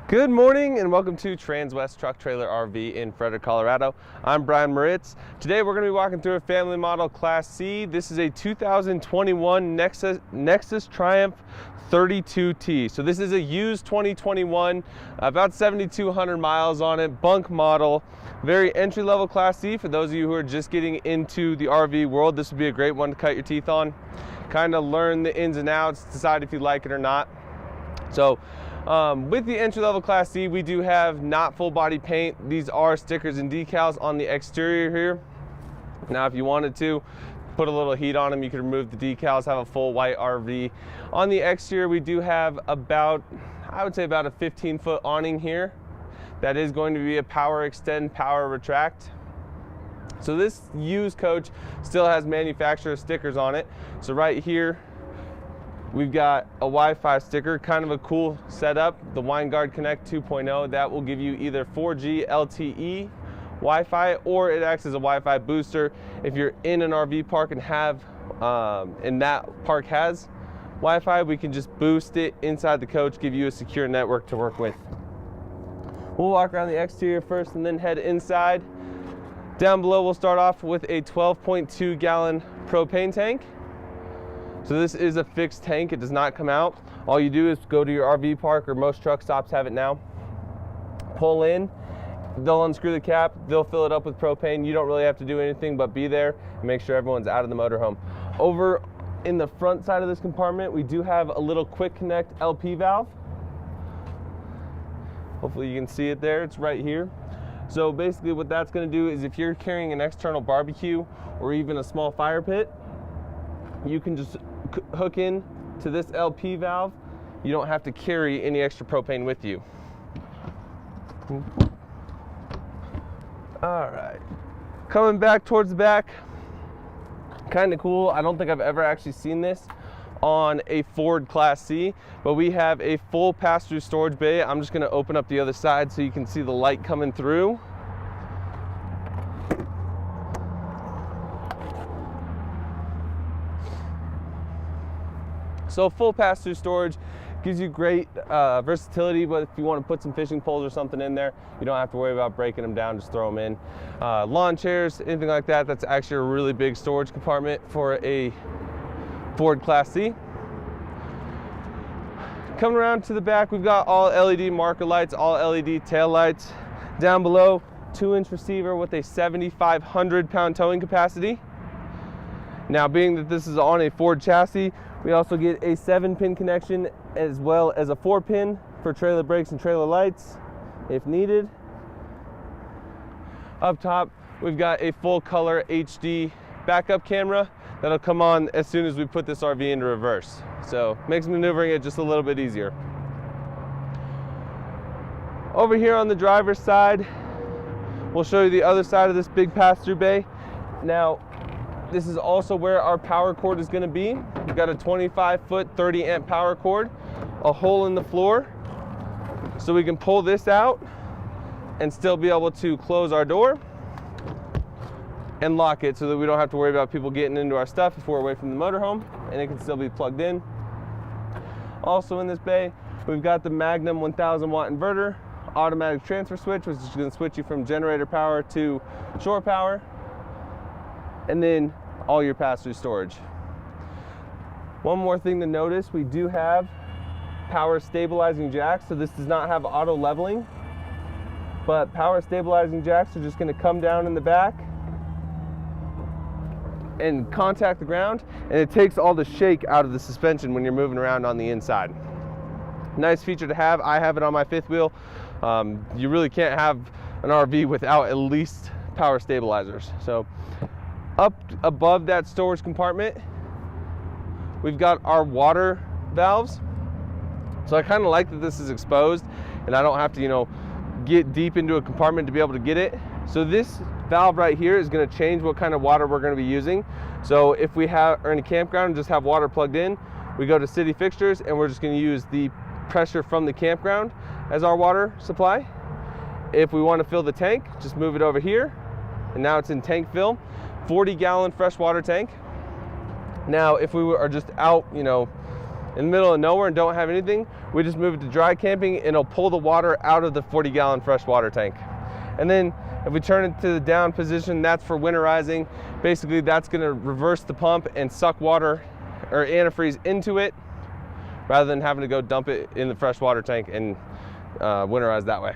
Good morning and welcome to Transwest Truck Trailer RV in Frederick, Colorado. I'm Brian Moritz. Today we're going to be walking through a family model Class C. This is a 2021 Nexus Triumph 32T. So this is a used 2021, about 7,200 miles on it, bunk model. Very entry-level Class C. For those of you who are just getting into the RV world, this would be a great one to cut your teeth on. Kind of learn the ins and outs, decide if you like it or not. So with the entry-level Class C, we do have not full body paint. These are stickers and decals on the exterior here. Now, if you wanted to put a little heat on them, you could remove the decals, have a full white RV. On the exterior, we do have about, I would say about a 15-foot awning here. That is going to be a power extend, power retract. So this used coach still has manufacturer stickers on it. So right here, we've got a Wi-Fi sticker, kind of a cool setup, the WineGuard Connect 2.0. That will give you either 4G LTE Wi-Fi, or it acts as a Wi-Fi booster. If you're in an RV park and have, and that park has Wi-Fi, we can just boost it inside the coach, give you a secure network to work with. We'll walk around the exterior first and then head inside. Down below, we'll start off with a 12.2 gallon propane tank. So this is a fixed tank, it does not come out. All you do is go to your RV park, or most truck stops have it now. Pull in, they'll unscrew the cap, they'll fill it up with propane. You don't really have to do anything but be there and make sure everyone's out of the motorhome. Over in the front side of this compartment, we do have a little quick connect LP valve. Hopefully you can see it there, it's right here. So basically what that's gonna do is if you're carrying an external barbecue or even a small fire pit, you can just hook in to this LP valve. You don't have to carry any extra propane with you. All right, coming back towards the back, kind of cool. I don't think I've ever actually seen this on a Ford Class C, but we have a full pass-through storage bay. I'm just gonna open up the other side so you can see the light coming through. So full pass-through storage gives you great versatility, but if you want to put some fishing poles or something in there, you don't have to worry about breaking them down, just throw them in. Lawn chairs, anything like that, that's actually a really big storage compartment for a Ford Class C. Coming around to the back, we've got all LED marker lights, all LED tail lights. Down below, 2-inch receiver with a 7,500 pound towing capacity. Now, being that this is on a Ford chassis, we also get a 7-pin connection as well as a 4-pin for trailer brakes and trailer lights if needed. Up top, we've got a full color HD backup camera that'll come on as soon as we put this RV into reverse. So makes maneuvering it just a little bit easier. Over here on the driver's side, we'll show you the other side of this big pass-through bay. Now, this is also where our power cord is going to be. We've got a 25-foot 30-amp power cord, a hole in the floor, so we can pull this out and still be able to close our door and lock it so that we don't have to worry about people getting into our stuff if we're away from the motorhome, and it can still be plugged in. Also in this bay, we've got the Magnum 1000 watt inverter, automatic transfer switch, which is going to switch you from generator power to shore power, and then all your pass-through storage. One more thing to notice, we do have power stabilizing jacks, so this does not have auto leveling, but power stabilizing jacks are just going to come down in the back and contact the ground, and it takes all the shake out of the suspension when you're moving around on the inside. Nice feature to have. I have it on my fifth wheel. You really can't have an RV without at least power stabilizers. So up above that storage compartment, we've got our water valves. So I kind of like that this is exposed and I don't have to, get deep into a compartment to be able to get it. So this valve right here is going to change what kind of water we're going to be using. So if we are in a campground and just have water plugged in, we go to city fixtures and we're just going to use the pressure from the campground as our water supply. If we want to fill the tank, just move it over here, and now it's in tank fill. 40-gallon freshwater tank. Now, if we are just out, in the middle of nowhere and don't have anything, we just move it to dry camping and it'll pull the water out of the 40-gallon freshwater tank. And then if we turn it to the down position, that's for winterizing. Basically, that's gonna reverse the pump and suck water or antifreeze into it rather than having to go dump it in the freshwater tank and winterize that way.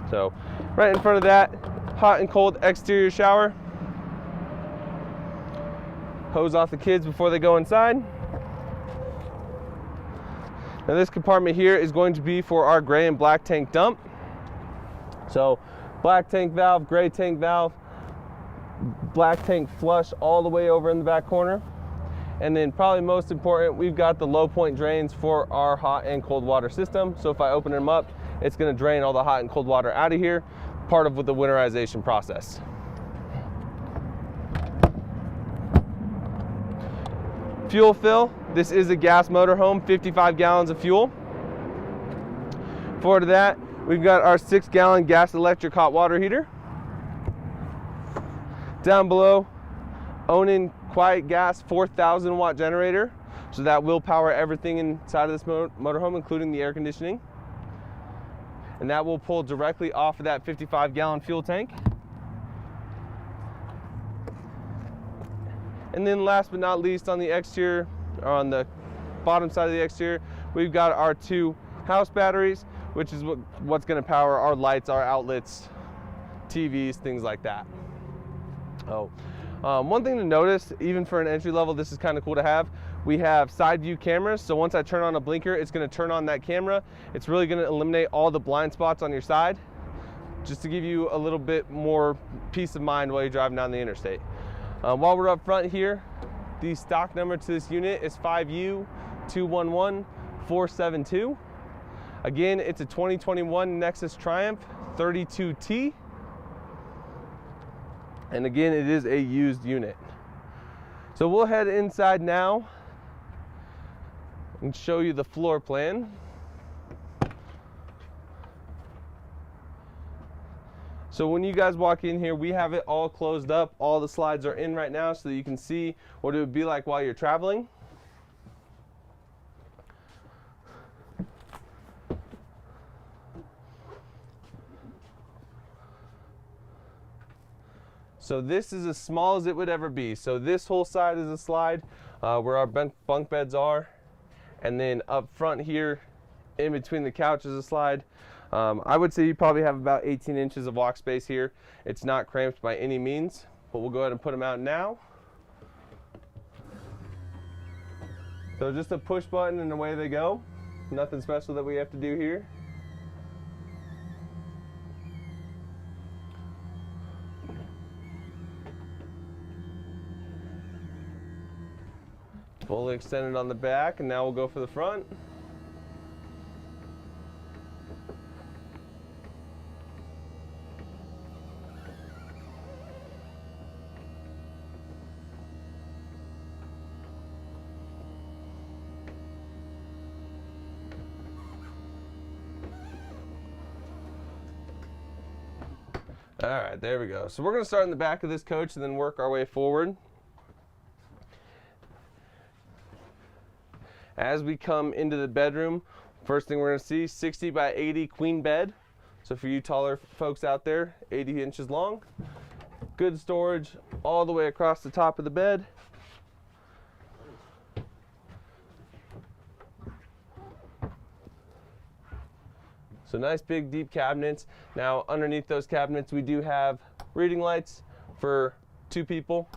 So right in front of that, hot and cold exterior shower. Hose off the kids before they go inside. Now this compartment here is going to be for our gray and black tank dump. So black tank valve, gray tank valve, black tank flush all the way over in the back corner. And then probably most important, we've got the low point drains for our hot and cold water system. So if I open them up, it's gonna drain all the hot and cold water out of here, part of the winterization process. Fuel fill, this is a gas motorhome, 55 gallons of fuel. Forward to that, we've got our 6-gallon gas electric hot water heater. Down below, Onan Quiet Gas 4,000 watt generator. So that will power everything inside of this motorhome, including the air conditioning. And that will pull directly off of that 55-gallon fuel tank. And then last but not least, on the exterior, or on the bottom side of the exterior, we've got our 2 house batteries, which is what's gonna power our lights, our outlets, TVs, things like that. One thing to notice, even for an entry level, this is kind of cool to have. We have side view cameras, so once I turn on a blinker, it's going to turn on that camera. It's really going to eliminate all the blind spots on your side, just to give you a little bit more peace of mind while you're driving down the interstate. While we're up front here, the stock number to this unit is 5U211472. Again, it's a 2021 Nexus Triumph 32T. And again, it is a used unit. So we'll head inside now and show you the floor plan. So when you guys walk in here, we have it all closed up. All the slides are in right now so that you can see what it would be like while you're traveling. So this is as small as it would ever be. So this whole side is a slide where our bunk beds are. And then up front here, in between the couch is a slide. I would say you probably have about 18 inches of walk space here. It's not cramped by any means, but we'll go ahead and put them out now. So just a push button and away they go. Nothing special that we have to do here. Fully extended on the back, and now we'll go for the front. All right, there we go. So we're going to start in the back of this coach and then work our way forward. As we come into the bedroom, first thing we're going to see, 60 by 80 queen bed. So for you taller folks out there, 80 inches long. Good storage all the way across the top of the bed. So nice big deep cabinets. Now underneath those cabinets we do have reading lights for 2 people.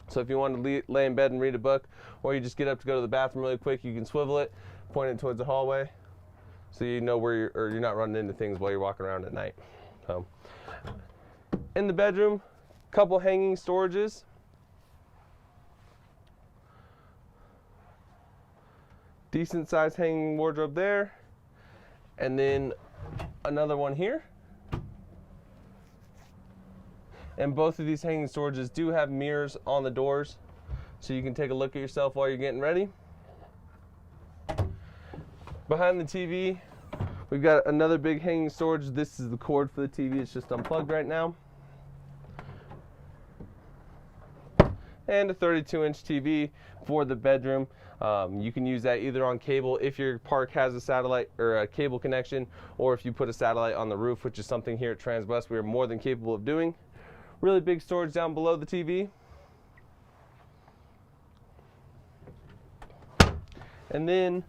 So if you want to lay in bed and read a book, or you just get up to go to the bathroom really quick, you can swivel it, point it towards the hallway, so you know where you're not running into things while you're walking around at night. So in the bedroom, couple hanging storages. Decent sized hanging wardrobe there. And then another one here. And both of these hanging storages do have mirrors on the doors, so you can take a look at yourself while you're getting ready. Behind the TV, we've got another big hanging storage. This is the cord for the TV. It's just unplugged right now. and a 32-inch TV for the bedroom. You can use that either on cable if your park has a satellite or a cable connection, or if you put a satellite on the roof, which is something here at Transwest we are more than capable of doing. Really big storage down below the TV. And then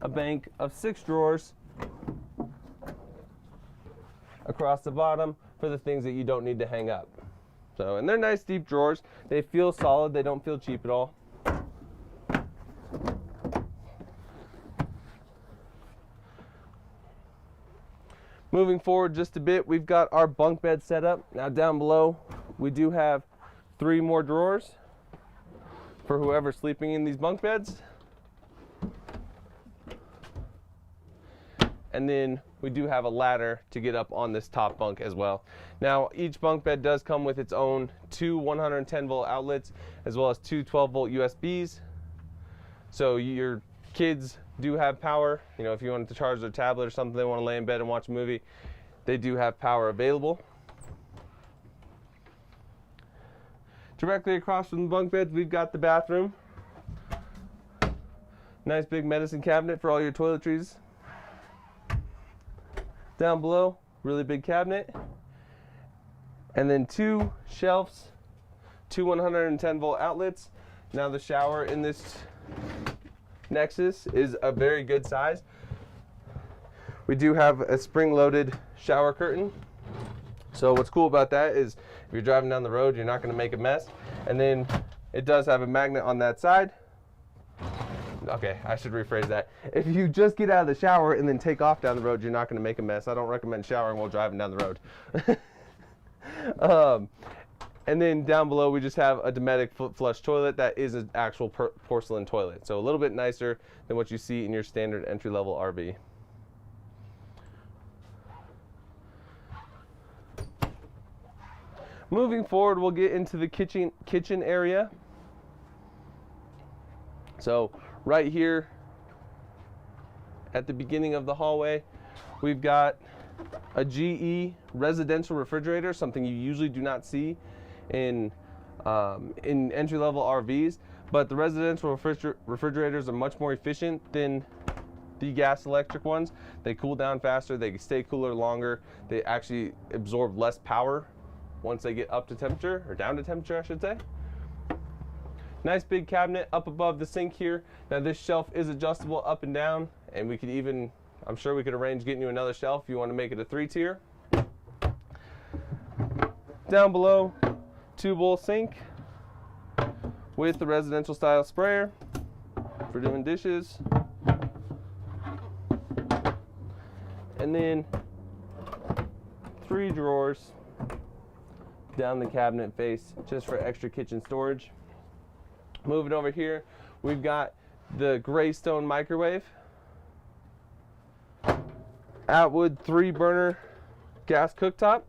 a bank of 6 drawers across the bottom for the things that you don't need to hang up. So, and they're nice deep drawers. They feel solid, they don't feel cheap at all. Moving forward just a bit, we've got our bunk bed set up. Now down below, we do have 3 more drawers for whoever's sleeping in these bunk beds. And then we do have a ladder to get up on this top bunk as well. Now each bunk bed does come with its own 2 110 volt outlets as well as 2 12 volt USBs. So your kids do have power. You know, if you wanted to charge their tablet or something, they want to lay in bed and watch a movie, they do have power available. Directly across from the bunk beds, we've got the bathroom. Nice big medicine cabinet for all your toiletries. Down below, really big cabinet. And then 2 shelves, 2 110 volt outlets. Now the shower in this Nexus is a very good size. We do have a spring-loaded shower curtain. So what's cool about that is if you're driving down the road, you're not going to make a mess. And then it does have a magnet on that side. Okay, I should rephrase that. If you just get out of the shower and then take off down the road, you're not going to make a mess. I don't recommend showering while driving down the road. And then down below, we just have a Dometic foot flush toilet that is an actual porcelain toilet. So a little bit nicer than what you see in your standard entry-level RV. Moving forward, we'll get into the kitchen area. So right here at the beginning of the hallway, we've got a GE residential refrigerator, something you usually do not see in entry-level RVs, but the residential refrigerators are much more efficient than the gas electric ones. They cool down faster, they stay cooler longer, they actually absorb less power once they get up to temperature, or down to temperature I should say. Nice big cabinet up above the sink here. Now this shelf is adjustable up and down, and we could even, I'm sure we could arrange getting you another shelf if you want to make it a 3-tier. Down below, 2-bowl sink with the residential style sprayer for doing dishes. And then 3 drawers down the cabinet face just for extra kitchen storage. Moving over here, we've got the Greystone microwave. Atwood 3-burner gas cooktop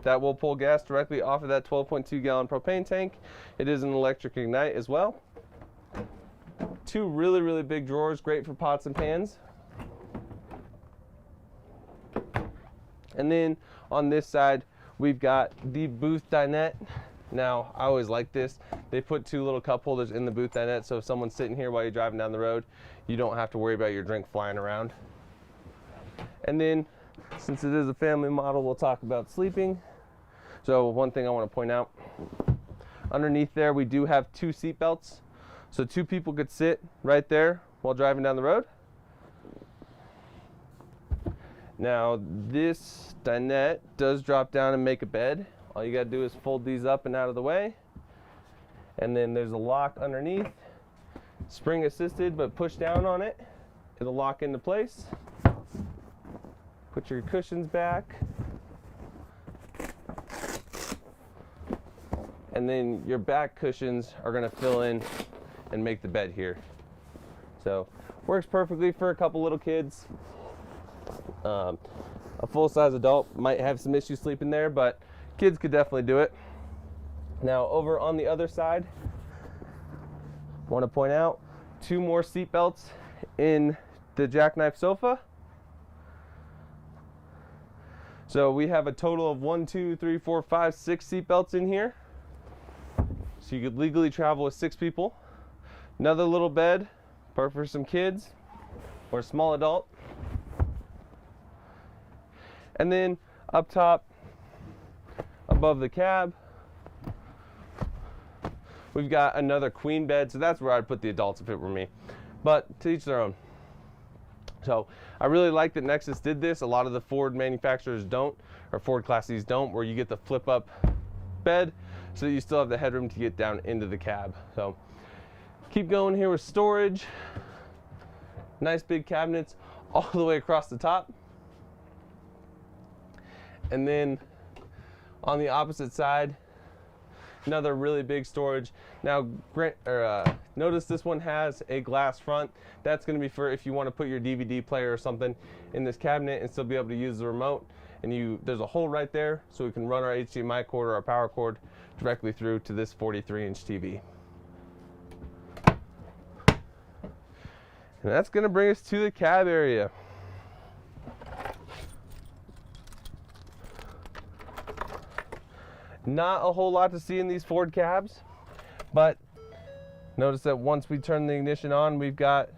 that will pull gas directly off of that 12.2 gallon propane tank. It is an electric ignite as well. 2 really big drawers, great for pots and pans. And then on this side, we've got the booth dinette. Now, I always like this. They put 2 little cup holders in the booth dinette, so if someone's sitting here while you're driving down the road, you don't have to worry about your drink flying around. And then, since it is a family model, we'll talk about sleeping. So one thing I want to point out, underneath there we do have 2 seat belts. So 2 people could sit right there while driving down the road. Now this dinette does drop down and make a bed. All you got to do is fold these up and out of the way. And then there's a lock underneath, spring assisted, but push down on it, it'll lock into place. Put your cushions back. And then your back cushions are going to fill in and make the bed here. So works perfectly for a couple little kids. A full-size adult might have some issues sleeping there, but kids could definitely do it. Now over on the other side, I want to point out 2 more seat belts in the jackknife sofa. So we have a total of 1, 2, 3, 4, 5, 6 seat belts in here. So So you could legally travel with 6 people. Another little bed, perfect for some kids or a small adult. And then up top, above the cab, we've got another queen bed. So that's where I'd put the adults if it were me. But to each their own. So I really like that Nexus did this. A lot of the Ford manufacturers don't, or Ford Class C's don't, where you get the flip up bed so that you still have the headroom to get down into the cab. So keep going here with storage. Nice big cabinets all the way across the top. And then on the opposite side, another really big storage. Now, notice this one has a glass front. That's going to be for if you want to put your DVD player or something in this cabinet and still be able to use the remote. And there's a hole right there, so we can run our HDMI cord or our power cord directly through to this 43-inch TV. And that's going to bring us to the cab area. Not a whole lot to see in these Ford cabs, but notice that once we turn the ignition on, we've got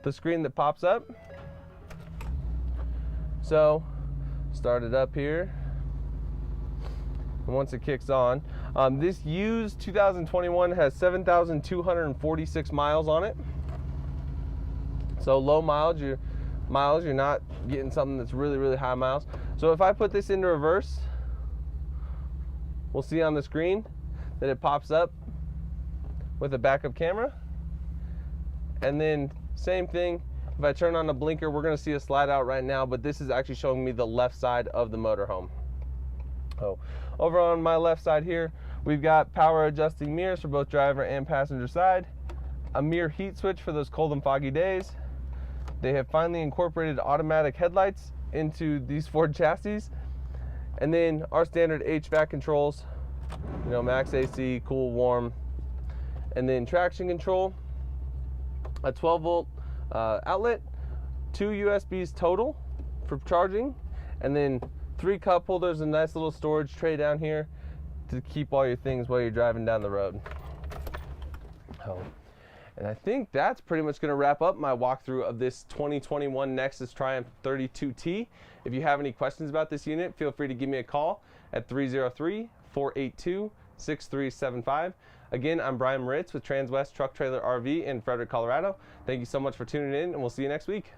the screen that pops up. So start it up here, and once it kicks on, this used 2021 has 7,246 miles on it. So low mileage, you're not getting something that's really, really high miles. So if I put this into reverse, we'll see on the screen that it pops up with a backup camera. And then same thing, if I turn on the blinker, we're gonna see a slide out right now, but this is actually showing me the left side of the motorhome. So over on my left side here, we've got power adjusting mirrors for both driver and passenger side, a mirror heat switch for those cold and foggy days. They have finally incorporated automatic headlights into these Ford chassis. And then our standard HVAC controls, max AC, cool, warm, and then traction control, a 12-volt outlet, 2 USBs total for charging, and then 3 cup holders, a nice little storage tray down here to keep all your things while you're driving down the road. And I think that's pretty much going to wrap up my walkthrough of this 2021 Nexus Triumph 32T. If you have any questions about this unit, feel free to give me a call at 303-482-6375. Again, I'm Brian Moritz with Transwest Truck Trailer RV in Frederick, Colorado. Thank you so much for tuning in, and we'll see you next week.